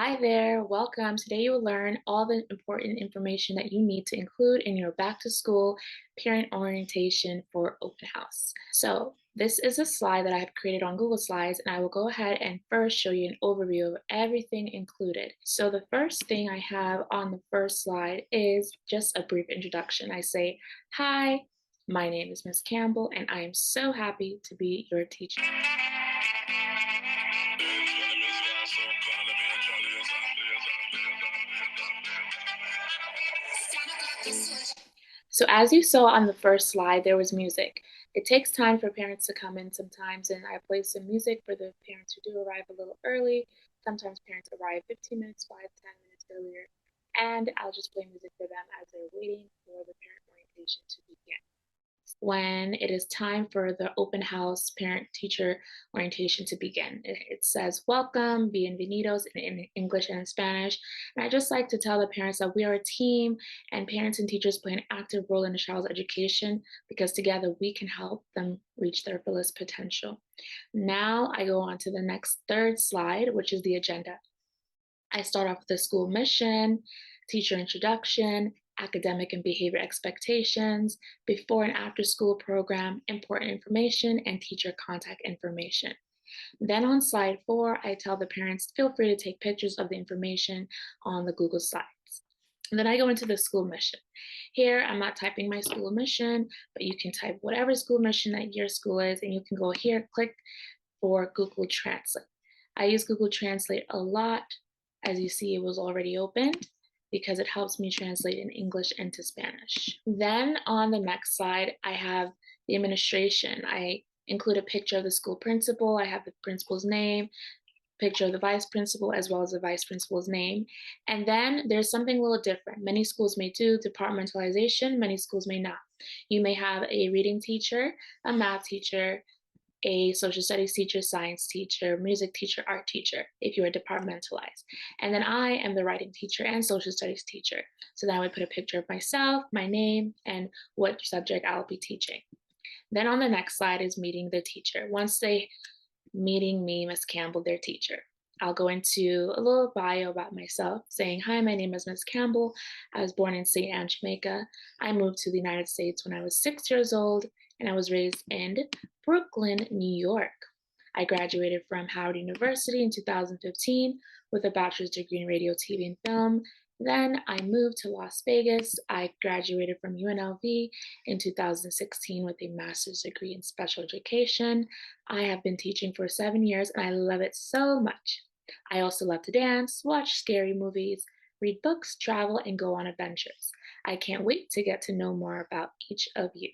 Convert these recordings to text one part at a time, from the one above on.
Hi there, welcome. Today you will learn all the important information that you need to include in your back to school parent orientation for open house. So this is a slide that I have created on Google Slides, and I will go ahead and first show you an overview of everything included. So the first thing I have on the first slide is just a brief introduction. I say, hi, my name is Miss Campbell, and I am so happy to be your teacher. So as you saw on the first slide, there was music. It takes time for parents to come in sometimes, and I play some music for the parents who do arrive a little early. Sometimes parents arrive 15 minutes, 5, 10 minutes earlier, and I'll just play music for them as they're waiting for the parent orientation to begin. When it is time for the open house parent-teacher orientation to begin. It says welcome, bienvenidos in English and in Spanish. And I just like to tell the parents that we are a team and parents and teachers play an active role in a child's education because together we can help them reach their fullest potential. Now I go on to the next third slide, which is the agenda. I start off with the school mission, teacher introduction, academic and behavior expectations, before and after school program, important information, and teacher contact information. Then on slide 4, I tell the parents, feel free to take pictures of the information on the Google Slides. And then I go into the school mission. Here, I'm not typing my school mission, but you can type whatever school mission that your school is, and you can go here, click for Google Translate. I use Google Translate a lot. As you see, it was already opened because it helps me translate in English into Spanish. Then on the next slide, I have the administration. I include a picture of the school principal. I have the principal's name, picture of the vice principal, as well as the vice principal's name. And then there's something a little different. Many schools may do departmentalization, many schools may not. You may have a reading teacher, a math teacher, a social studies teacher, science teacher, music teacher, art teacher, if you are departmentalized. And then I am the writing teacher and social studies teacher. So then I would put a picture of myself, my name, and what subject I'll be teaching. Then on the next slide is meeting the teacher. Once they meeting me, Miss Campbell, their teacher. I'll go into a little bio about myself, saying, hi, my name is Miss Campbell. I was born in St. Anne, Jamaica. I moved to the United States when I was 6 years old, and I was raised in Brooklyn, New York. I graduated from Howard University in 2015 with a bachelor's degree in radio, TV, and film. Then I moved to Las Vegas. I graduated from UNLV in 2016 with a master's degree in special education. I have been teaching for 7 years and I love it so much. I also love to dance, watch scary movies, read books, travel, and go on adventures. I can't wait to get to know more about each of you.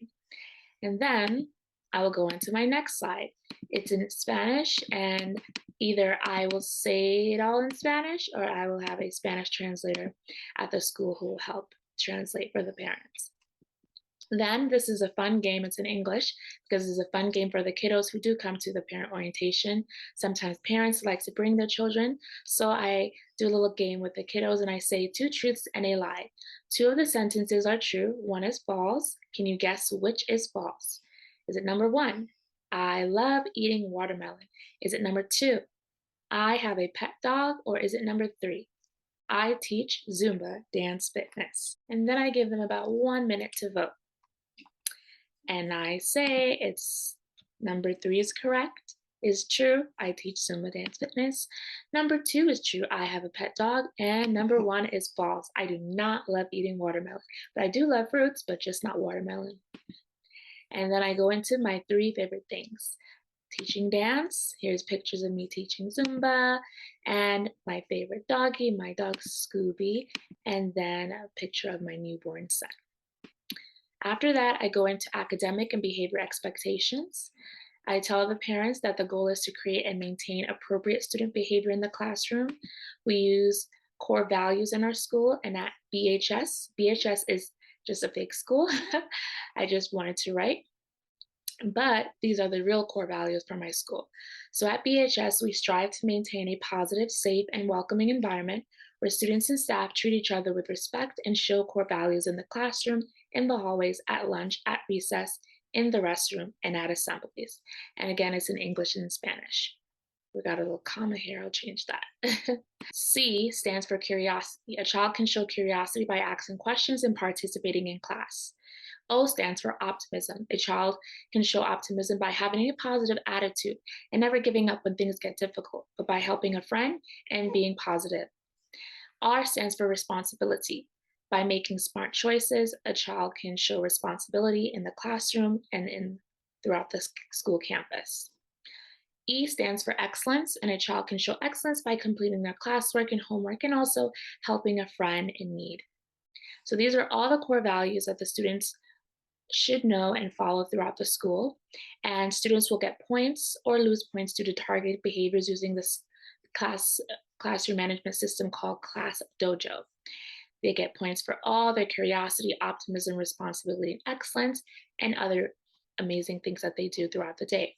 And then I will go into my next slide. It's in Spanish, and either I will say it all in Spanish or I will have a Spanish translator at the school who will help translate for the parents. Then this is a fun game. It's in English because it's a fun game for the kiddos who do come to the parent orientation. Sometimes parents like to bring their children. So I do a little game with the kiddos and I say 2 truths and a lie. 2 of the sentences are true, 1 is false. Can you guess which is false? Is it number 1? I love eating watermelon. Is it number 2? I have a pet dog, or is it number 3? I teach Zumba dance fitness. And then I give them about 1 minute to vote. And I say it's number 3 is correct, is true. I teach Zumba dance fitness. Number 2 is true. I have a pet dog. And number 1 is false. I do not love eating watermelon, but I do love fruits, but just not watermelon. And then I go into my 3 favorite things. Teaching dance. Here's pictures of me teaching Zumba, and my favorite doggy, my dog Scooby, and then a picture of my newborn son. After that, I go into academic and behavior expectations. I tell the parents that the goal is to create and maintain appropriate student behavior in the classroom. We use core values in our school, and at BHS is just a fake school. I just wanted to write. But these are the real core values for my school. So at BHS, we strive to maintain a positive, safe, and welcoming environment where students and staff treat each other with respect and show core values in the classroom, in the hallways, at lunch, at recess, in the restroom, and at assemblies. And again, it's in English and in Spanish. We got a little comma here, I'll change that. C stands for curiosity. A child can show curiosity by asking questions and participating in class. O stands for optimism. A child can show optimism by having a positive attitude and never giving up when things get difficult, but by helping a friend and being positive. R stands for responsibility. By making smart choices, a child can show responsibility in the classroom and throughout the school campus. E stands for excellence, and a child can show excellence by completing their classwork and homework and also helping a friend in need. So these are all the core values that the students should know and follow throughout the school. And students will get points or lose points due to targeted behaviors using this classroom management system called Class Dojo. They get points for all their curiosity, optimism, responsibility, and excellence, and other amazing things that they do throughout the day.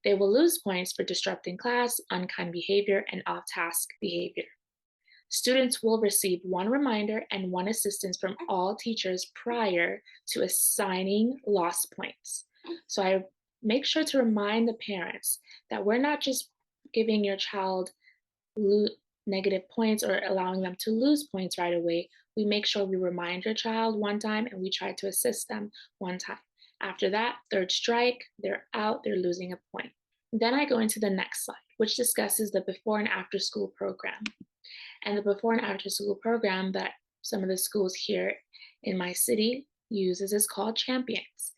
They will lose points for disrupting class, unkind behavior, and off-task behavior. Students will receive one reminder and one assistance from all teachers prior to assigning lost points. So I make sure to remind the parents that we're not just giving your child negative points or allowing them to lose points right away. We make sure we remind your child one time and we try to assist them one time. After that, third strike, they're out, they're losing a point. Then I go into the next slide, which discusses the before and after school program. And the before and after school program that some of the schools here in my city uses is called Champions.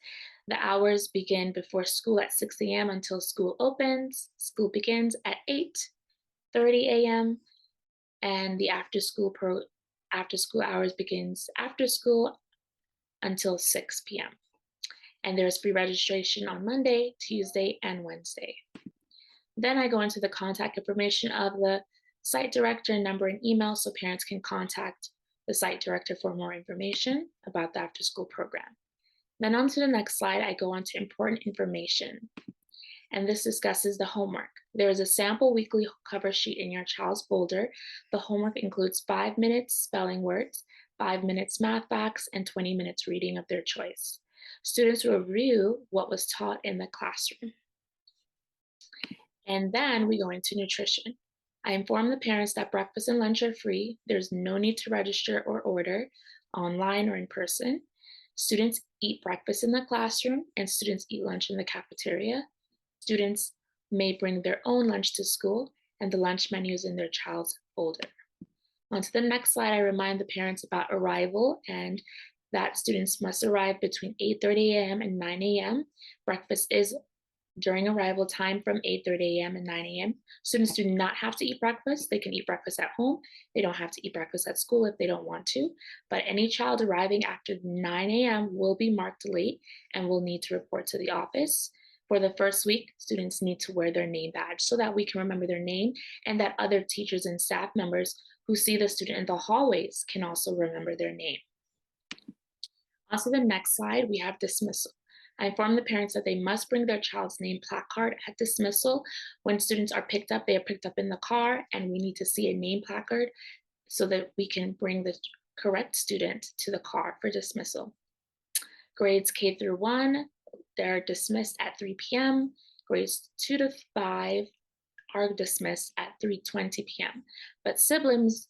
The hours begin before school at 6 a.m. until school opens. School begins at 8:30 a.m. and the after school hours begins after school until 6 p.m. And there's free registration on Monday, Tuesday, and Wednesday. Then I go into the contact information of the site director, number, and email so parents can contact the site director for more information about the after school program. Then on to the next slide, I go on to important information. And this discusses the homework. There is a sample weekly cover sheet in your child's folder. The homework includes 5 minutes spelling words, 5 minutes math facts, and 20 minutes reading of their choice. Students will review what was taught in the classroom. And then we go into nutrition. I inform the parents that breakfast and lunch are free. There's no need to register or order online or in person. Students eat breakfast in the classroom and students eat lunch in the cafeteria. Students may bring their own lunch to school and the lunch menu is in their child's folder. On to the next slide, I remind the parents about arrival and that students must arrive between 8:30 a.m. and 9 a.m. Breakfast is during arrival time from 8:30 a.m. and 9 a.m. Students do not have to eat breakfast. They can eat breakfast at home. They don't have to eat breakfast at school if they don't want to. But any child arriving after 9 a.m. will be marked late and will need to report to the office. For the first week, students need to wear their name badge so that we can remember their name and that other teachers and staff members who see the student in the hallways can also remember their name. On to the next slide, we have dismissal. I inform the parents that they must bring their child's name placard at dismissal. When students are picked up, they are picked up in the car, and we need to see a name placard so that we can bring the correct student to the car for dismissal. Grades K through 1, they're dismissed at 3 p.m. Grades 2 to 5 are dismissed at 3:20 p.m. But siblings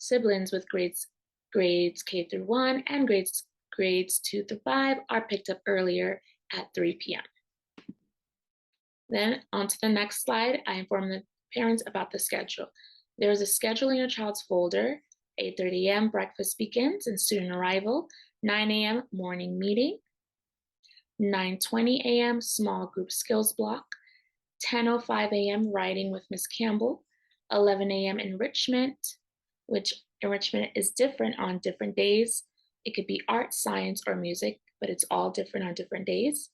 with grades K through 1 and grades 2 through 5 are picked up earlier at 3 p.m. Then on to the next slide, I inform the parents about the schedule. There is a schedule in your child's folder. 8:30 a.m. breakfast begins and student arrival. 9 a.m. morning meeting. 9:20 a.m. small group skills block. 10:05 a.m. writing with Ms. Campbell. 11 a.m. enrichment, which enrichment is different on different days. It could be art, science, or music, but it's all different on different days.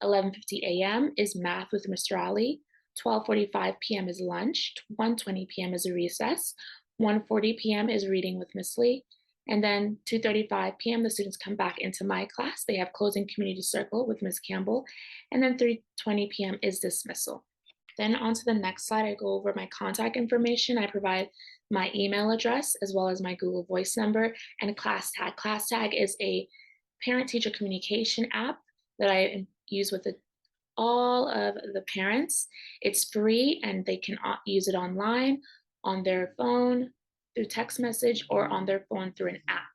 11:50 a.m. is math with Mr. Ali. 12:45 p.m. is lunch. 1:20 p.m. is a recess. 1:40 p.m. is reading with Miss Lee. And then 2:35 p.m. the students come back into my class. They have closing community circle with Ms. Campbell. And then 3:20 p.m. is dismissal. Then on to the next slide, I go over my contact information. I provide my email address as well as my Google Voice number and Class Tag. Class Tag is a parent-teacher communication app that I use with the all of the parents. It's free and they can use it online, on their phone, through text message, or on their phone through an app.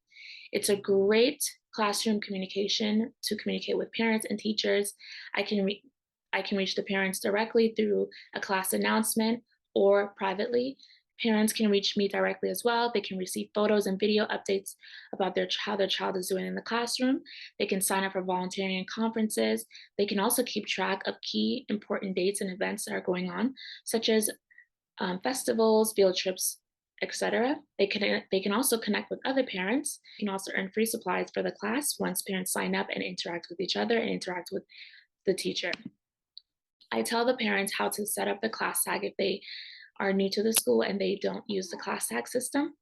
It's a great classroom communication to communicate with parents and teachers. I can I can reach the parents directly through a class announcement or privately. Parents can reach me directly as well. They can receive photos and video updates about how their child is doing in the classroom. They can sign up for volunteering and conferences. They can also keep track of key important dates and events that are going on, such as festivals, field trips, etc. They can also connect with other parents. You can also earn free supplies for the class once parents sign up and interact with each other and interact with the teacher. I tell the parents how to set up the class tag if they are new to the school and they don't use the class tag system.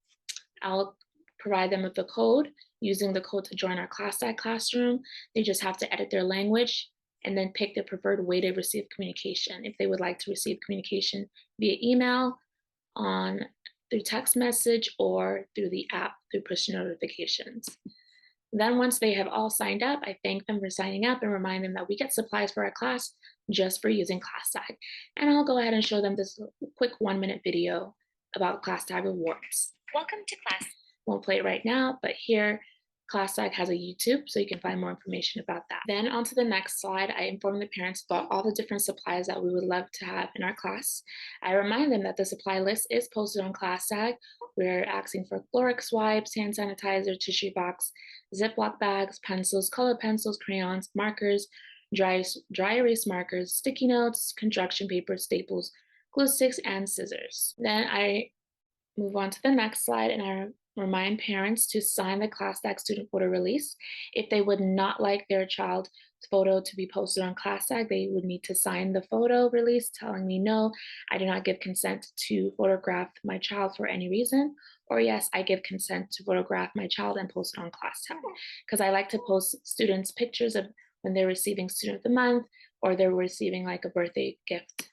I'll provide them with the code. Using the code to join our class tag classroom, they just have to edit their language and then pick their preferred way to receive communication. If they would like to receive communication via email, on through text message, or through the app through push notifications. Then once they have all signed up, I thank them for signing up and remind them that we get supplies for our class just for using ClassTag. And I'll go ahead and show them this quick 1-minute video about ClassTag rewards. Welcome to class. Won't play it right now, but here ClassTag has a YouTube, so you can find more information about that. Then on to the next slide, I inform the parents about all the different supplies that we would love to have in our class. I remind them that the supply list is posted on ClassTag. We're asking for Clorox wipes, hand sanitizer, tissue box, Ziploc bags, pencils, colored pencils, crayons, markers, dry erase markers, sticky notes, construction paper, staples, glue sticks, and scissors. Then I move on to the next slide and I remind parents to sign the ClassTag student photo release. If they would not like their child's photo to be posted on ClassTag, they would need to sign the photo release telling me, no, I do not give consent to photograph my child for any reason, or yes, I give consent to photograph my child and post it on ClassTag. Because I like to post students' pictures of when they're receiving Student of the Month or they're receiving like a birthday gift.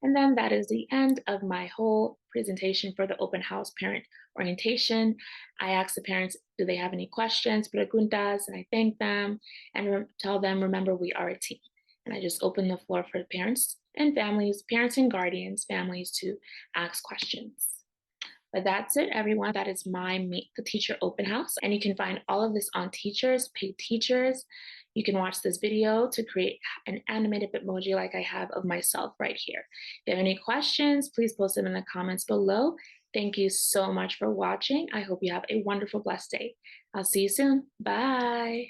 And then that is the end of my whole presentation for the open house parent orientation. I ask the parents, do they have any questions, preguntas, and I thank them and tell them, remember, we are a team. And I just open the floor for parents and families, parents and guardians, families to ask questions. But that's it, everyone. That is my Meet the Teacher open house. And you can find all of this on Teachers, Paid Teachers. You can watch this video to create an animated Bitmoji like I have of myself right here. If you have any questions, please post them in the comments below. Thank you so much for watching. I hope you have a wonderful, blessed day. I'll see you soon. Bye.